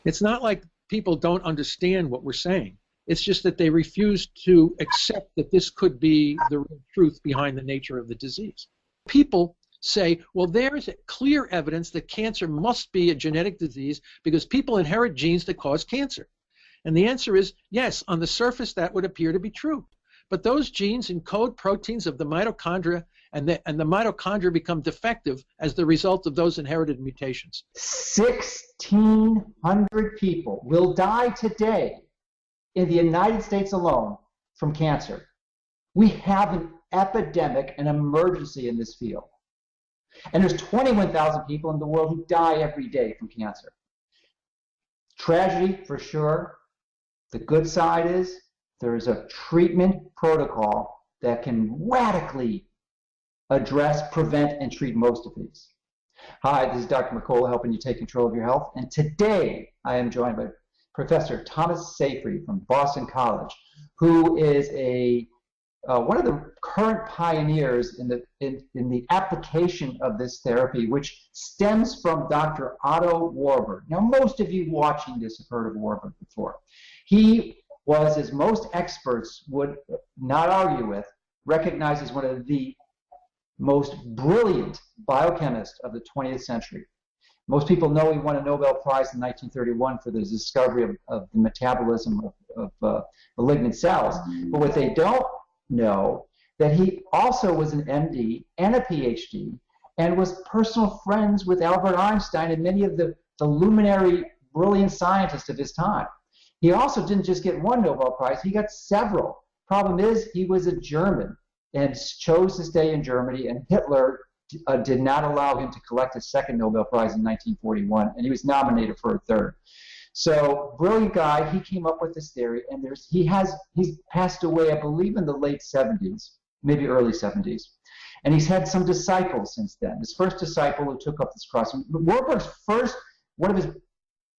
It's not like people don't understand what we're saying. It's just that they refuse to accept that this could be the real truth behind the nature of the disease. People say, well, there's clear evidence that cancer must be a genetic disease because people inherit genes that cause cancer. And the answer is yes, on the surface that would appear to be true. But those genes encode proteins of the mitochondria, and the mitochondria become defective as the result of those inherited mutations. 1,600 people will die today in the United States alone from cancer. We have an epidemic, an emergency in this field. And there's 21,000 people in the world who die every day from cancer. Tragedy, for sure. The good side is there is a treatment protocol that can radically address, prevent, and treat most of these. Hi, this is Dr. Mercola, helping you take control of your health. And today I am joined by Professor Thomas Seyfried from Boston College, who is one of the current pioneers in the application of this therapy, which stems from Dr. Otto Warburg. Now, most of you watching this have heard of Warburg before. He was, as most experts would not argue with, recognized as one of the most brilliant biochemists of the 20th century. Most people know he won a Nobel Prize in 1931 for the discovery of the metabolism of malignant cells. But what they don't know, that he also was an MD and a PhD and was personal friends with Albert Einstein and many of the luminary, brilliant scientists of his time. He also didn't just get one Nobel Prize, he got several. Problem is, he was a German and chose to stay in Germany, and Hitler did not allow him to collect a second Nobel Prize in 1941, and he was nominated for a third. So, brilliant guy, he came up with this theory, and he's passed away, I believe, in the late 70s, maybe early 70s. And he's had some disciples since then. His first disciple who took up this cross. Warburg's one of his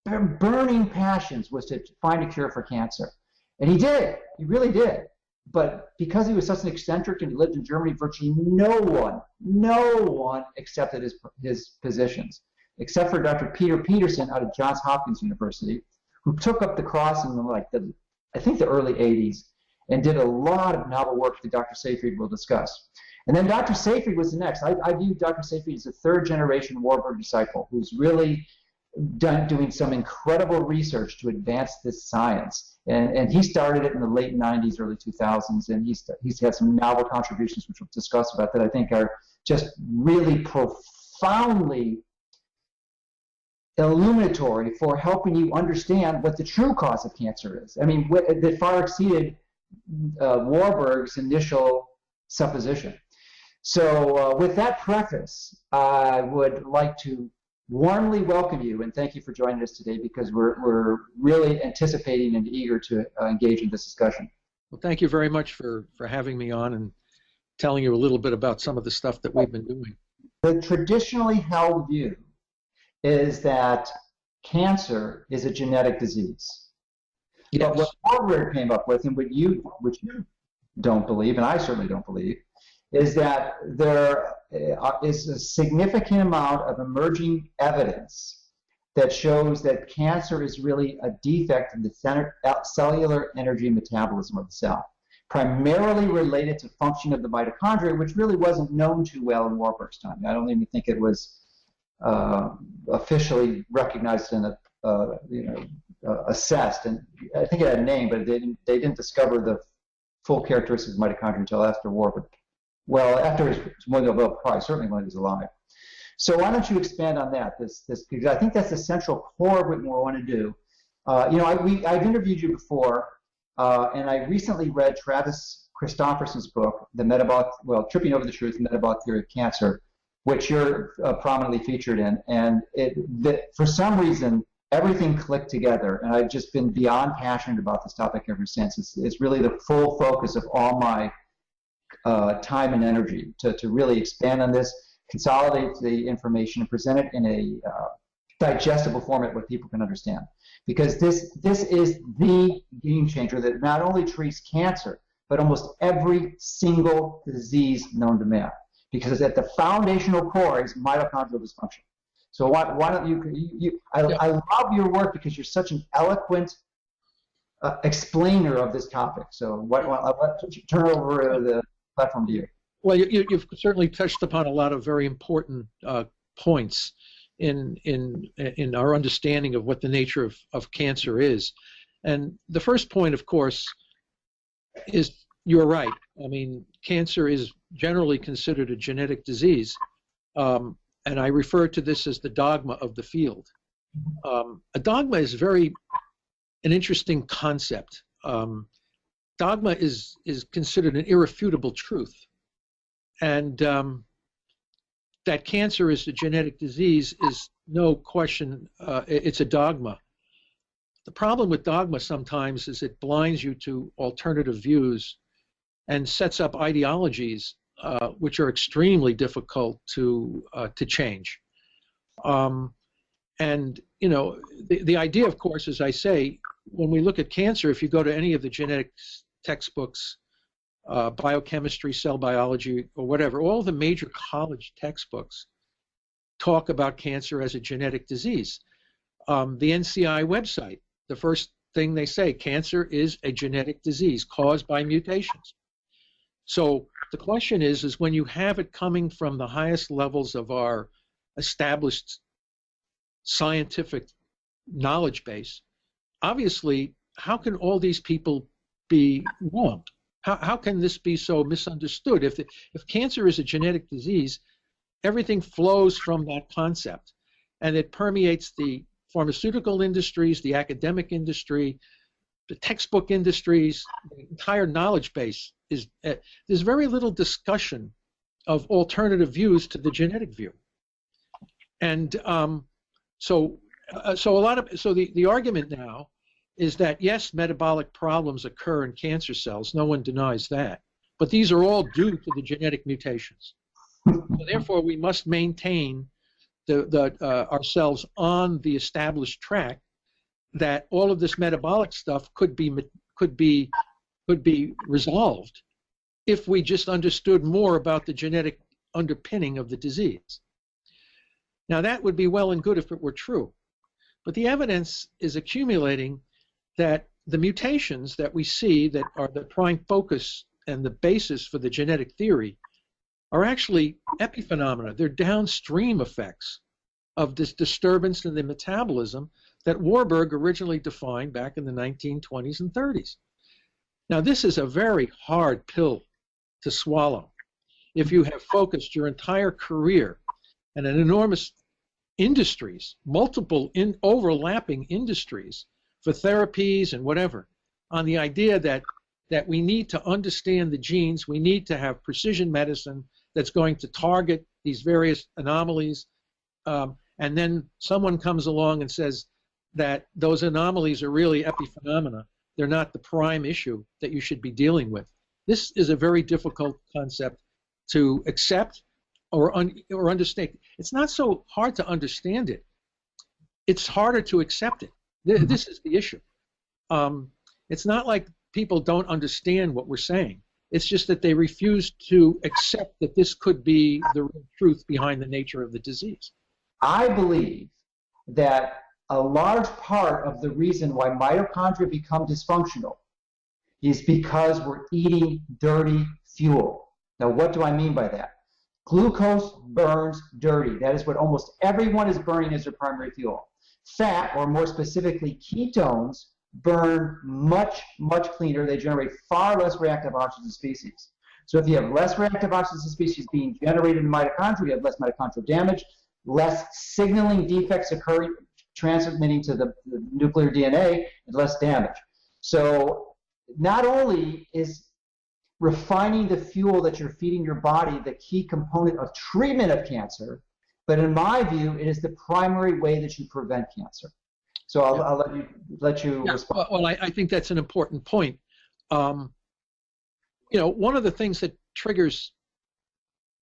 burning passions was to find a cure for cancer. And he did, he really did. But because he was such an eccentric and he lived in Germany, virtually no one accepted his positions, except for Dr. Peter Peterson out of Johns Hopkins University, who took up the cross in I think the early 80s and did a lot of novel work that Dr. Seyfried will discuss. And then Dr. Seyfried was the next. I view Dr. Seyfried as a third-generation Warburg disciple who's really doing some incredible research to advance this science. And he started it in the late 90s, early 2000s, and he's had some novel contributions, which we'll discuss about, that I think are just really profoundly illuminatory for helping you understand what the true cause of cancer is. I mean, that far exceeded Warburg's initial supposition. So with that preface, I would like to warmly welcome you and thank you for joining us today, because we're really anticipating and eager to engage in this discussion. Well, thank you very much for having me on and telling you a little bit about some of the stuff that we've been doing. The traditionally held view is that cancer is a genetic dise's. Yes. But what Warburg came up with, and which you don't believe, and I certainly don't believe, is that there is a significant amount of emerging evidence that shows that cancer is really a defect in the cellular energy metabolism of the cell, primarily related to function of the mitochondria, which really wasn't known too well in Warburg's time. I don't even think it was officially recognized and assessed, and I think it had a name, but they didn't discover the full characteristics of mitochondria until after Warburg. Well, after his Nobel Prize, certainly when he was alive. So why don't you expand on that? Because I think that's the central core of what we want to do. I've interviewed you before, and I recently read Travis Christofferson's book, Tripping Over the Truth, The Metabolic Theory of Cancer, which you're prominently featured in. And for some reason, everything clicked together, and I've just been beyond passionate about this topic ever since. It's really the full focus of all my time and energy to really expand on this, consolidate the information, and present it in a digestible format where people can understand. Because this is the game changer that not only treats cancer, but almost every single disease known to man. Because at the foundational core is mitochondrial dysfunction. So why don't I love your work because you're such an eloquent explainer of this topic. So I'll turn over the platform to you. Well, you've certainly touched upon a lot of very important points in our understanding of what the nature of cancer is. And the first point, of course, is you're right. I mean, cancer is generally considered a genetic disease, and I refer to this as the dogma of the field. A dogma is an interesting concept. Dogma is considered an irrefutable truth, and that cancer is a genetic disease is no question. It's a dogma. The problem with dogma sometimes is it blinds you to alternative views and sets up ideologies which are extremely difficult to change. And you know, the idea, of course, as I say, when we look at cancer, if you go to any of the genetics textbooks, biochemistry, cell biology, or whatever, all the major college textbooks talk about cancer as a genetic disease. The NCI website, the first thing they say, cancer is a genetic disease caused by mutations. So the question is when you have it coming from the highest levels of our established scientific knowledge base, obviously, how can all these people be wrong? How can this be so misunderstood? If cancer is a genetic disease, everything flows from that concept, and it permeates the pharmaceutical industries, the academic industry, the textbook industries, the entire knowledge base. There's very little discussion of alternative views to the genetic view, and so the argument now is that yes, metabolic problems occur in cancer cells. No one denies that, but these are all due to the genetic mutations. So therefore, we must maintain ourselves on the established track that all of this metabolic stuff could be resolved if we just understood more about the genetic underpinning of the disease. Now that would be well and good if it were true, but the evidence is accumulating that the mutations that we see that are the prime focus and the basis for the genetic theory are actually epiphenomena. They're downstream effects of this disturbance in the metabolism that Warburg originally defined back in the 1920s and 30s. Now, this is a very hard pill to swallow. If you have focused your entire career and an enormous industries, multiple overlapping industries for therapies and whatever, on the idea that we need to understand the genes, we need to have precision medicine that's going to target these various anomalies, and then someone comes along and says that those anomalies are really epiphenomena. They're not the prime issue that you should be dealing with. This is a very difficult concept to accept or understand. It's not so hard to understand it. It's harder to accept it. This is the issue. It's not like people don't understand what we're saying. It's just that they refuse to accept that this could be the real truth behind the nature of the disease. I believe that a large part of the reason why mitochondria become dysfunctional is because we're eating dirty fuel. Now, what do I mean by that? Glucose burns dirty. That is what almost everyone is burning as their primary fuel. Fat, or more specifically ketones, burn much, much cleaner. They generate far less reactive oxygen species. So if you have less reactive oxygen species being generated in mitochondria, you have less mitochondrial damage, less signaling defects occurring, transmitting to the nuclear DNA, and less damage. So not only is refining the fuel that you're feeding your body the key component of treatment of cancer, but in my view, it is the primary way that you prevent cancer. So I'll let you respond. Well, I think that's an important point. You know, one of the things that triggers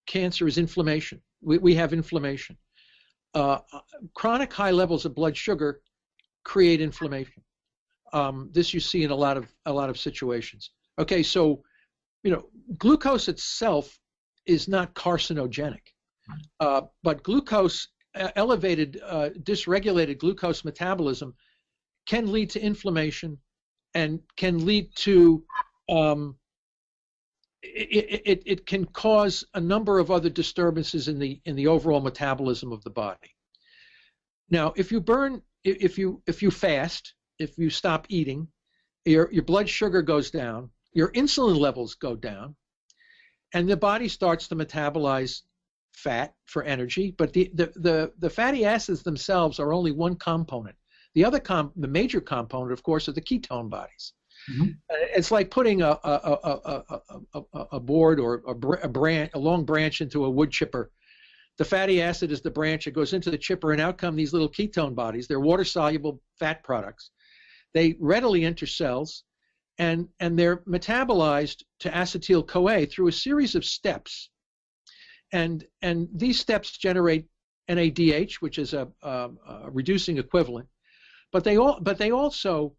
cancer is inflammation. We have inflammation. Chronic high levels of blood sugar create inflammation. This you see in a lot of situations. Okay, so you know, glucose itself is not carcinogenic, but glucose elevated, dysregulated glucose metabolism can lead to inflammation and can lead to it can cause a number of other disturbances in the overall metabolism of the body. Now, if you fast, if you stop eating, your blood sugar goes down, your insulin levels go down, and the body starts to metabolize fat for energy. But the fatty acids themselves are only one component. The major component, of course, are the ketone bodies. Mm-hmm. It's like putting a board or a long branch into a wood chipper. The fatty acid is the branch. It goes into the chipper, and out come these little ketone bodies. They're water-soluble fat products. They readily enter cells, and they're metabolized to acetyl-CoA through a series of steps. And these steps generate NADH, which is a reducing equivalent. But they also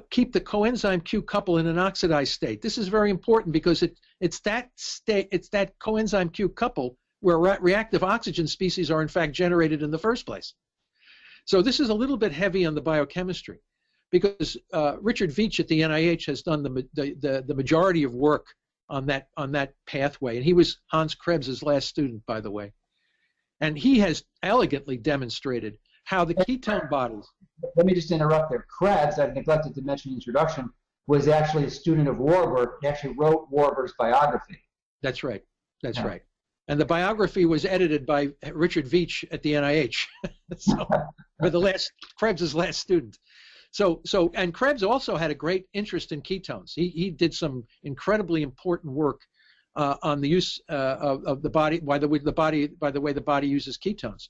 keep the coenzyme Q couple in an oxidized state. This is very important because it's that coenzyme Q couple where reactive oxygen species are in fact generated in the first place. So this is a little bit heavy on the biochemistry, because Richard Veitch at the NIH has done the majority of work on that pathway, and he was Hans Krebs's last student, by the way, and he has elegantly demonstrated how the ketone bodies. Let me just interrupt there. Krebs, I neglected to mention in the introduction, was actually a student of Warburg. He actually wrote Warburg's biography. That's right. That's right. And the biography was edited by Richard Veitch at the NIH, so, for Krebs's last student. And Krebs also had a great interest in ketones. He did some incredibly important work on the use of the body, by the way the body uses ketones.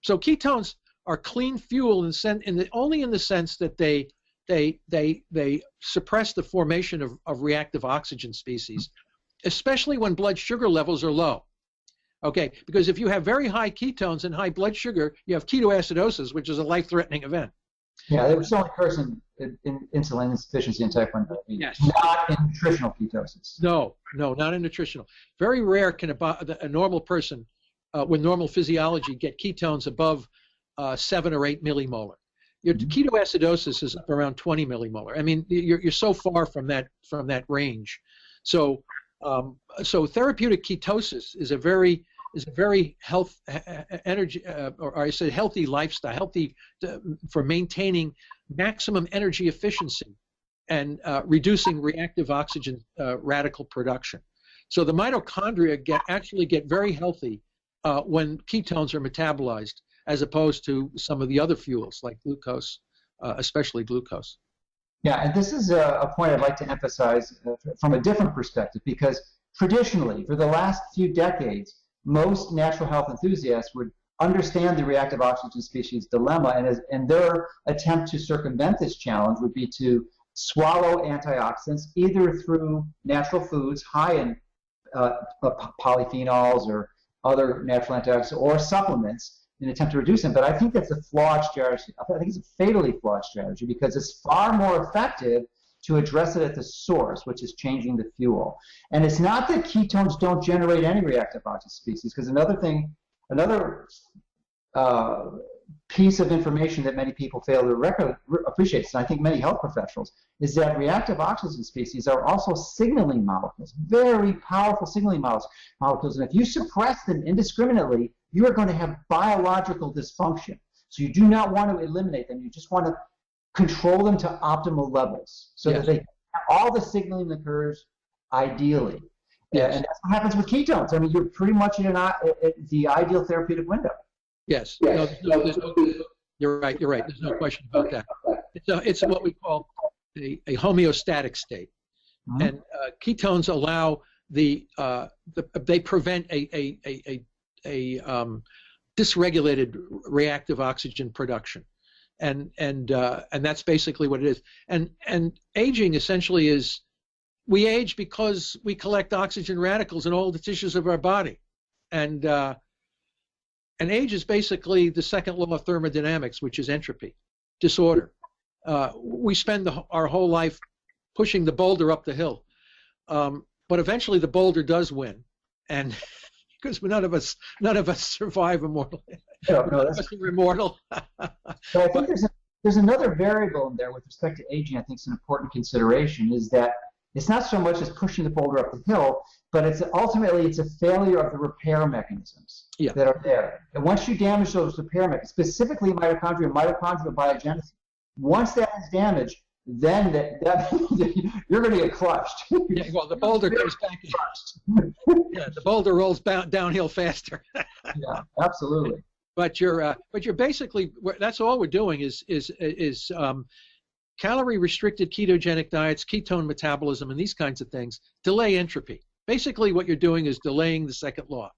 So ketones are clean fuel only in the sense that they suppress the formation of reactive oxygen species, especially when blood sugar levels are low. Okay, because if you have very high ketones and high blood sugar, you have ketoacidosis, which is a life-threatening event. Yeah, it was only occurs in insulin insufficiency and type 1 diabetes, yes. Not in nutritional ketosis. No, not in nutritional. Very rare can a normal person with normal physiology get ketones above 7 or 8 millimolar. Your ketoacidosis is up around 20 millimolar. I mean, you're so far from that range. So therapeutic ketosis is a very healthy lifestyle, healthy for maintaining maximum energy efficiency and reducing reactive oxygen radical production. So the mitochondria actually get very healthy when ketones are metabolized, as opposed to some of the other fuels like glucose, especially glucose. Yeah, and this is a point I'd like to emphasize from a different perspective, because traditionally, for the last few decades, most natural health enthusiasts would understand the reactive oxygen species dilemma, and their attempt to circumvent this challenge would be to swallow antioxidants either through natural foods high in polyphenols or other natural antioxidants, or supplements in an attempt to reduce them. But I think that's a flawed strategy. I think it's a fatally flawed strategy, because it's far more effective to address it at the source, which is changing the fuel. And it's not that ketones don't generate any reactive oxygen species, because another piece of information that many people fail to appreciate, and I think many health professionals, is that reactive oxygen species are also signaling molecules, very powerful signaling molecules. And if you suppress them indiscriminately, you are going to have biological dysfunction. So you do not want to eliminate them. You just want to control them to optimal levels, so that all the signaling occurs ideally. Yes. And that's what happens with ketones. I mean, you're pretty much in the ideal therapeutic window. Yes. No, you're right. There's no question about that. It's what we call a homeostatic state. Mm-hmm. And ketones allow they prevent a dysregulated reactive oxygen production. And that's basically what it is. And aging essentially is, we age because we collect oxygen radicals in all the tissues of our body, and age is basically the second law of thermodynamics, which is entropy, disorder. We spend our whole life pushing the boulder up the hill, but eventually the boulder does win, and because none of us survive immortal. No, None of us are immortal. So I think there's another variable in there with respect to aging. I think is an important consideration is that it's not so much as pushing the boulder up the hill, but it's ultimately a failure of the repair mechanisms that are there. And once you damage those repair mechanisms, specifically mitochondrial biogenesis, once that is damaged, then you're going to get crushed. Yeah, well, the boulder comes back. Yeah, the boulder rolls downhill faster. Yeah, absolutely. But you're basically, that's all we're doing is calorie restricted ketogenic diets, ketone metabolism, and these kinds of things delay entropy. Basically, what you're doing is delaying the second law.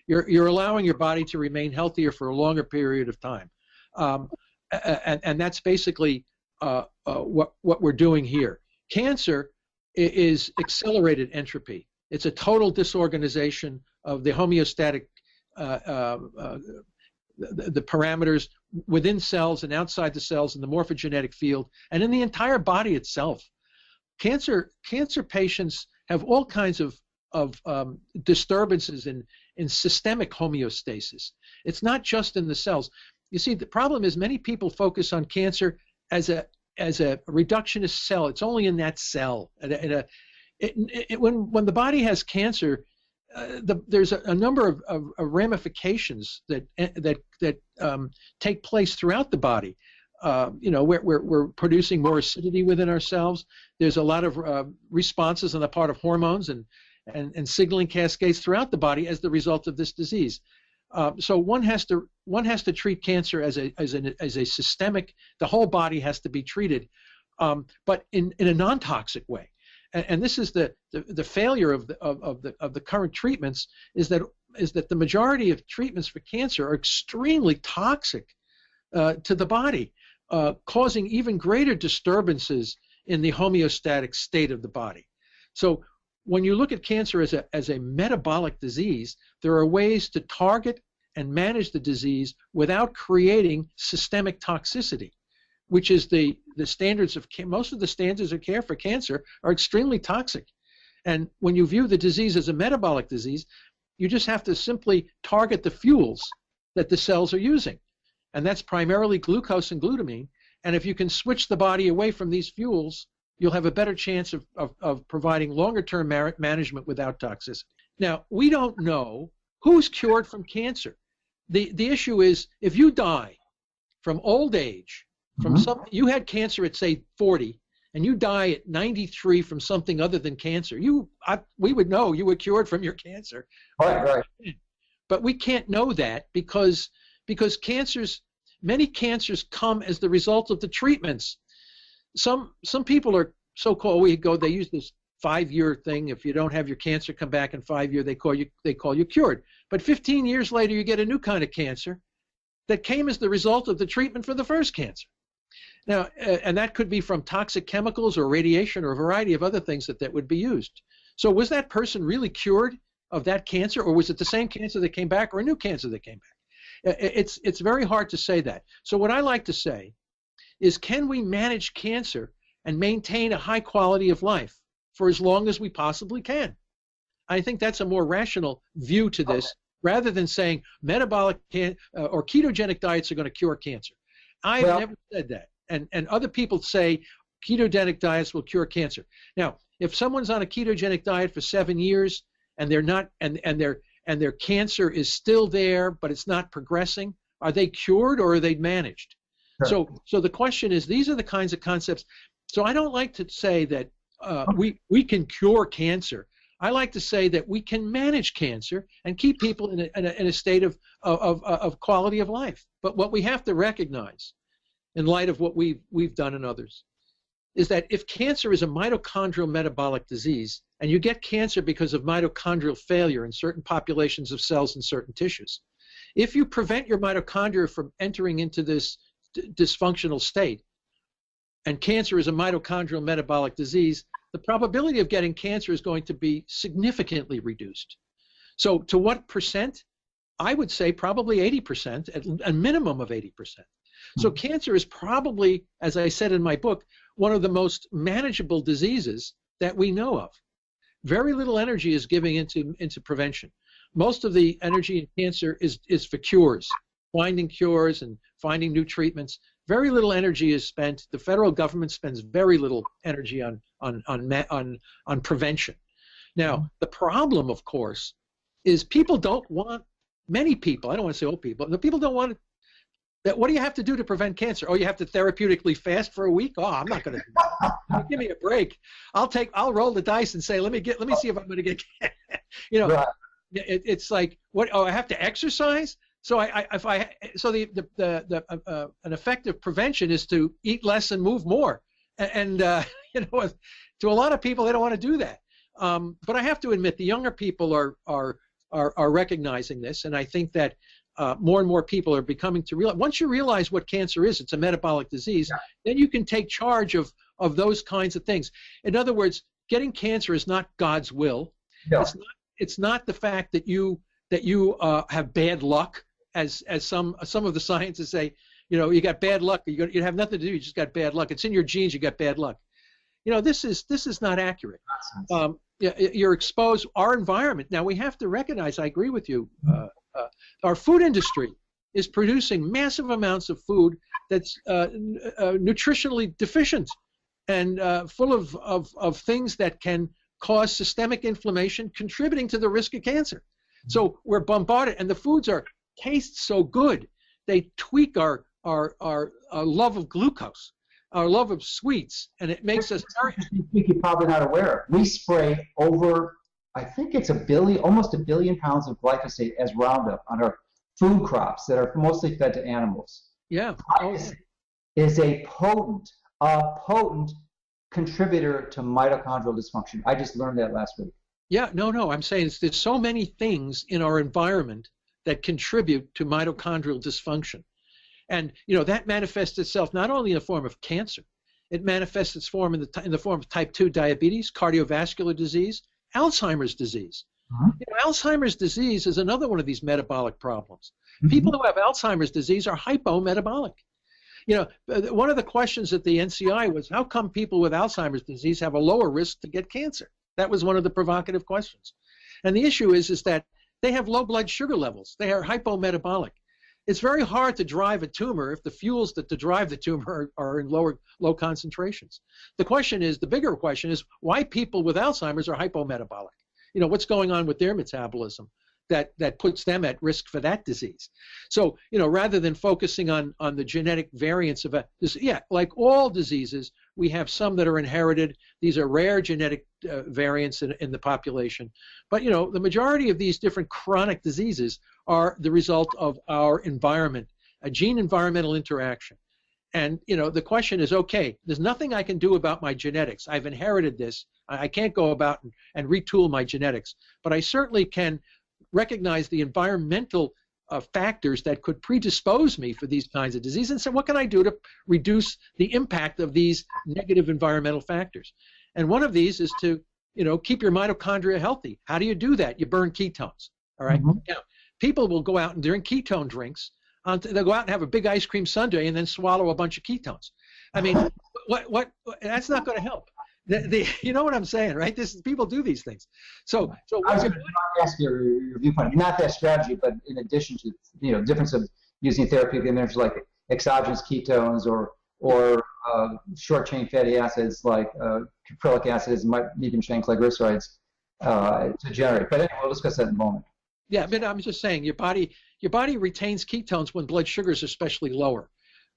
You're allowing your body to remain healthier for a longer period of time, and that's basically what we're doing here. Cancer is accelerated entropy. It's a total disorganization of the homeostatic the parameters within cells and outside the cells in the morphogenetic field and in the entire body itself. Cancer patients have all kinds of disturbances in systemic homeostasis. It's not just in the cells. You see, the problem is many people focus on cancer as a reductionist cell. It's only in that cell. When the body has cancer, there's a number of ramifications that take place throughout the body. We're producing more acidity within ourselves. There's a lot of responses on the part of hormones and signaling cascades throughout the body as the result of this disease. So one has to treat cancer as a systemic. The whole body has to be treated, but in a non-toxic way. And this is the failure of the current treatments is that the majority of treatments for cancer are extremely toxic to the body, causing even greater disturbances in the homeostatic state of the body. So when you look at cancer as a metabolic disease, there are ways to target and manage the disease without creating systemic toxicity, which is the standards of care. Most of the standards of care for cancer are extremely toxic. And when you view the disease as a metabolic disease, you just have to simply target the fuels that the cells are using. And that's primarily glucose and glutamine. And if you can switch the body away from these fuels, you'll have a better chance of providing longer-term management without toxicity. Now, we don't know who's cured from cancer. The issue is if you die from old age, you had cancer at, say, 40, and you die at 93 from something other than cancer, we would know you were cured from your cancer. Right. But we can't know that because many cancers come as the result of the treatments. Some people are so-called, they use this 5-year thing. If you don't have your cancer come back in 5 years, they call you cured. But 15 years later, you get a new kind of cancer that came as the result of the treatment for the first cancer. Now, and that could be from toxic chemicals or radiation or a variety of other things that would be used. So was that person really cured of that cancer, or was it the same cancer that came back or a new cancer that came back? It's very hard to say that. So what I like to say is, can we manage cancer and maintain a high quality of life for as long as we possibly can? I think that's a more rational view to this, rather than saying metabolic or ketogenic diets are going to cure cancer. I've never said that. And other people say ketogenic diets will cure cancer. Now, if someone's on a ketogenic diet for 7 years and they're not, and their cancer is still there, but it's not progressing, are they cured or are they managed? Sure. So the question is, these are the kinds of concepts. So I don't like to say that we can cure cancer. I like to say that we can manage cancer and keep people in a state of quality of life. But what we have to recognize, in light of what we've done in others, is that if cancer is a mitochondrial metabolic disease, and you get cancer because of mitochondrial failure in certain populations of cells in certain tissues, if you prevent your mitochondria from entering into this dysfunctional state, and cancer is a mitochondrial metabolic disease, the probability of getting cancer is going to be significantly reduced. So to what percent? I would say probably 80%, at a minimum of 80%. So cancer is probably, as I said in my book, one of the most manageable diseases that we know of. Very little energy is given into prevention. most of the energy in cancer is for cures, finding cures and finding new treatments. Very little energy is spent. The federal government spends very little energy on prevention. Now, the problem, of course, is people don't want, many people, I don't want to say old people, the people don't want that. What do you have to do to prevent cancer? Oh, you have to therapeutically fast for a week? Oh, I'm not going to do that. Give me a break. I'll roll the dice and say, let me see if I'm going to get, you know, right. It's like, what? Oh, I have to exercise? So an effective prevention is to eat less and move more, and you know, to a lot of people they don't want to do that. But I have to admit the younger people are recognizing this, and I think that more and more people are becoming to realize. Once you realize what cancer is, it's a metabolic disease. Yeah. Then you can take charge of those kinds of things. In other words, getting cancer is not God's will. Yeah. It's not the fact that you have bad luck. As some of the scientists say, you know, you got bad luck. You have nothing to do. You just got bad luck. It's in your genes. You got bad luck. You know, this is not accurate. You're exposed. Our environment. Now we have to recognize. I agree with you. Our food industry is producing massive amounts of food that's nutritionally deficient and full of things that can cause systemic inflammation, contributing to the risk of cancer. So we're bombarded, and the foods taste so good, they tweak our love of glucose, our love of sweets, and it makes us very. You're probably not aware. We spray over, I think it's almost a billion pounds of glyphosate as Roundup on our food crops that are mostly fed to animals. Yeah, is a potent contributor to mitochondrial dysfunction. I just learned that last week. Yeah, no, I'm saying there's so many things in our environment that contribute to mitochondrial dysfunction. And, you know, that manifests itself not only in the form of cancer, it manifests its form in the form of type 2 diabetes, cardiovascular disease, Alzheimer's disease. You know, Alzheimer's disease is another one of these metabolic problems. People who have Alzheimer's disease are hypometabolic. You know, one of the questions at the NCI was, how come people with Alzheimer's disease have a lower risk to get cancer? That was one of the provocative questions. And the issue is that they have low blood sugar levels. They are hypometabolic. It's very hard to drive a tumor if the fuels that to drive the tumor are in low concentrations. The bigger question is why people with Alzheimer's are hypometabolic. You know, what's going on with their metabolism that puts them at risk for that disease. So, you know, rather than focusing on the genetic variants of like all diseases, we have some that are inherited. These are rare genetic variants in the population. But, you know, the majority of these different chronic diseases are the result of our environment, a gene-environmental interaction. And, you know, the question is, okay, there's nothing I can do about my genetics. I've inherited this. I can't go about and retool my genetics. But I certainly can recognize the environmental factors that could predispose me for these kinds of diseases, and so what can I do to reduce the impact of these negative environmental factors? And one of these is to, you know, keep your mitochondria healthy. How do you do that? You burn ketones. All right. Now, people will go out and drink ketone drinks. They'll go out and have a big ice cream sundae and then swallow a bunch of ketones. I mean, what? That's not going to help. You know what I'm saying, right? People do these things. So I was going to ask your viewpoint, not that strategy, but in addition to, you know, difference of using therapeutic interventions like exogenous ketones or short chain fatty acids like caprylic acids, medium chain triglycerides to generate. But anyway, we'll discuss that in a moment. Yeah, but I'm just saying your body retains ketones when blood sugar is especially lower.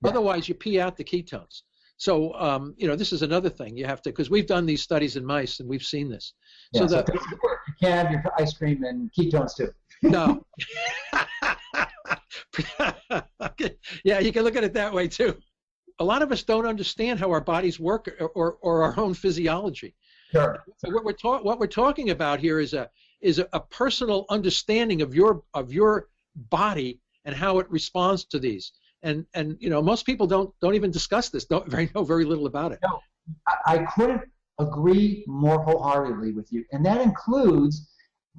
Yeah. Otherwise, you pee out the ketones. So, you know, this is another thing you have to, because we've done these studies in mice and we've seen this. Yeah, so you can't have your ice cream and ketones too. No. Yeah, you can look at it that way too. A lot of us don't understand how our bodies work or our own physiology. Sure. So what we're talking about here is a personal understanding of your body and how it responds to these. And you know, most people don't even discuss this. Know very little about it. No, I couldn't agree more wholeheartedly with you, and that includes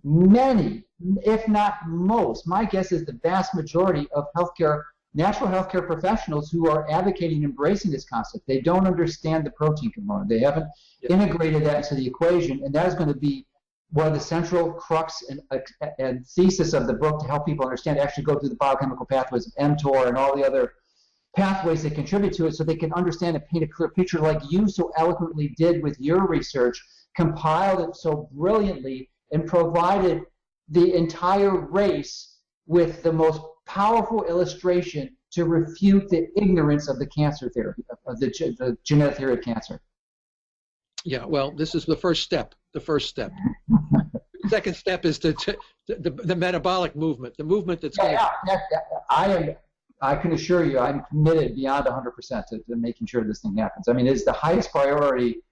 many, if not most. My guess is the vast majority of natural healthcare professionals who are advocating embracing this concept. They don't understand the protein component. They haven't integrated that into the equation, and that is going to be one of the central crux and thesis of the book to help people understand, actually go through the biochemical pathways of mTOR and all the other pathways that contribute to it, so they can understand and paint a clear picture like you so eloquently did with your research, compiled it so brilliantly, and provided the entire race with the most powerful illustration to refute the ignorance of the cancer theory, of the genetic theory of cancer. Yeah, well, this is the first step. The first step. Second step is the metabolic movement, the movement that's going to... I can assure you, I'm committed beyond 100% to making sure this thing happens. I mean, it's the highest priority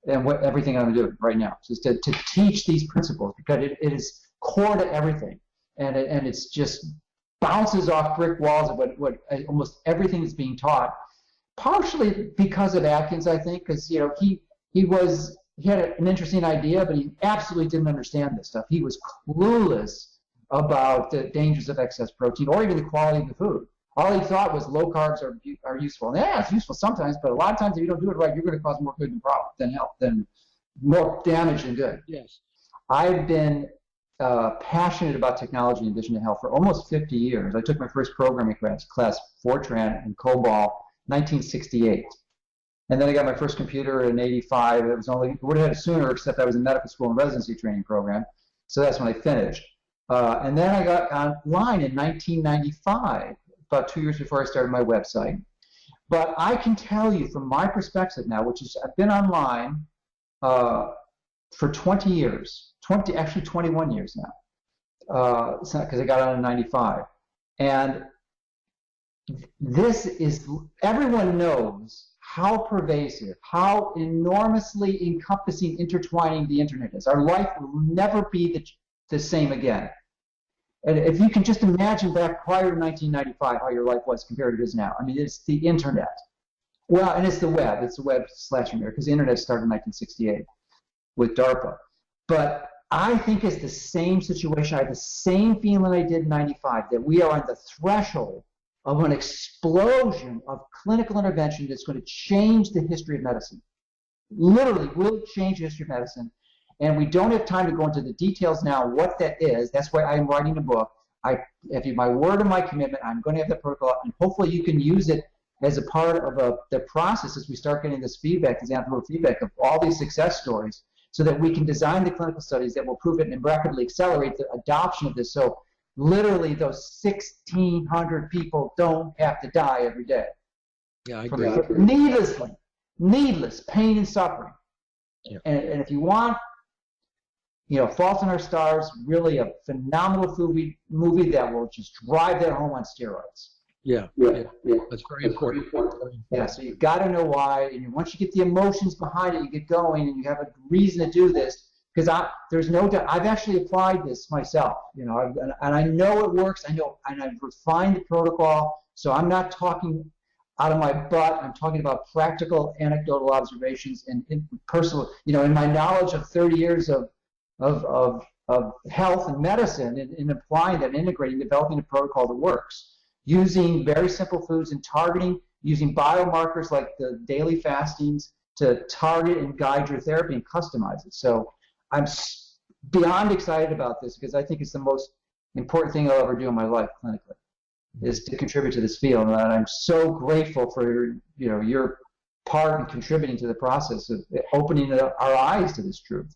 in everything I'm doing right now, is to teach these principles, because it is core to everything, and it's just bounces off brick walls of what almost everything is being taught. Partially because of Atkins, I think, because he had an interesting idea, but he absolutely didn't understand this stuff. He was clueless about the dangers of excess protein, or even the quality of the food. All he thought was low carbs are useful. And yeah, it's useful sometimes, but a lot of times if you don't do it right, you're going to cause more good than more damage than good. Yes. I've been passionate about technology in addition to health for almost 50 years. I took my first programming class, Fortran and COBOL, 1968. And then I got my first computer in 85. It would have had it sooner, except I was in medical school and residency training program. So that's when I finished. And then I got online in 1995. About 2 years before I started my website. But I can tell you from my perspective now, which is I've been online for 20 years, actually 21 years now, because I got on in 95. And this is, everyone knows how pervasive, how enormously encompassing, intertwining the internet is. Our life will never be the same again. And if you can just imagine back prior to 1995 how your life was compared to it is now. I mean, it's the internet. Well, and it's the web. It's the web/internet, because the internet started in 1968 with DARPA. But I think it's the same situation. I have the same feeling I did in 95, that we are on the threshold of an explosion of clinical intervention that's going to change the history of medicine. Literally will change the history of medicine. And we don't have time to go into the details now what that is. That's why I'm writing a book. If you my word and my commitment, I'm going to have the protocol, and hopefully you can use it as a part of the process as we start getting this feedback, this anecdotal feedback of all these success stories, so that we can design the clinical studies that will prove it and rapidly accelerate the adoption of this. So literally those 1,600 people don't have to die every day. Yeah, I agree. Needless pain and suffering. Yeah. And if you want, Fault in Our Stars, really a phenomenal movie that will just drive that home on steroids. Yeah. That's very important. Yeah, so you've got to know why, and once you get the emotions behind it, you get going, and you have a reason to do this. Because there's no doubt, I've actually applied this myself, and I know it works. I know, and I've refined the protocol, so I'm not talking out of my butt. I'm talking about practical, anecdotal observations and personal, in my knowledge of 30 years of health and medicine, in applying that, integrating, developing a protocol that works, using very simple foods and targeting, using biomarkers like the daily fastings to target and guide your therapy and customize it. So I'm beyond excited about this, because I think it's the most important thing I'll ever do in my life clinically, is to contribute to this field. And I'm so grateful for your part in contributing to the process of opening our eyes to this truth.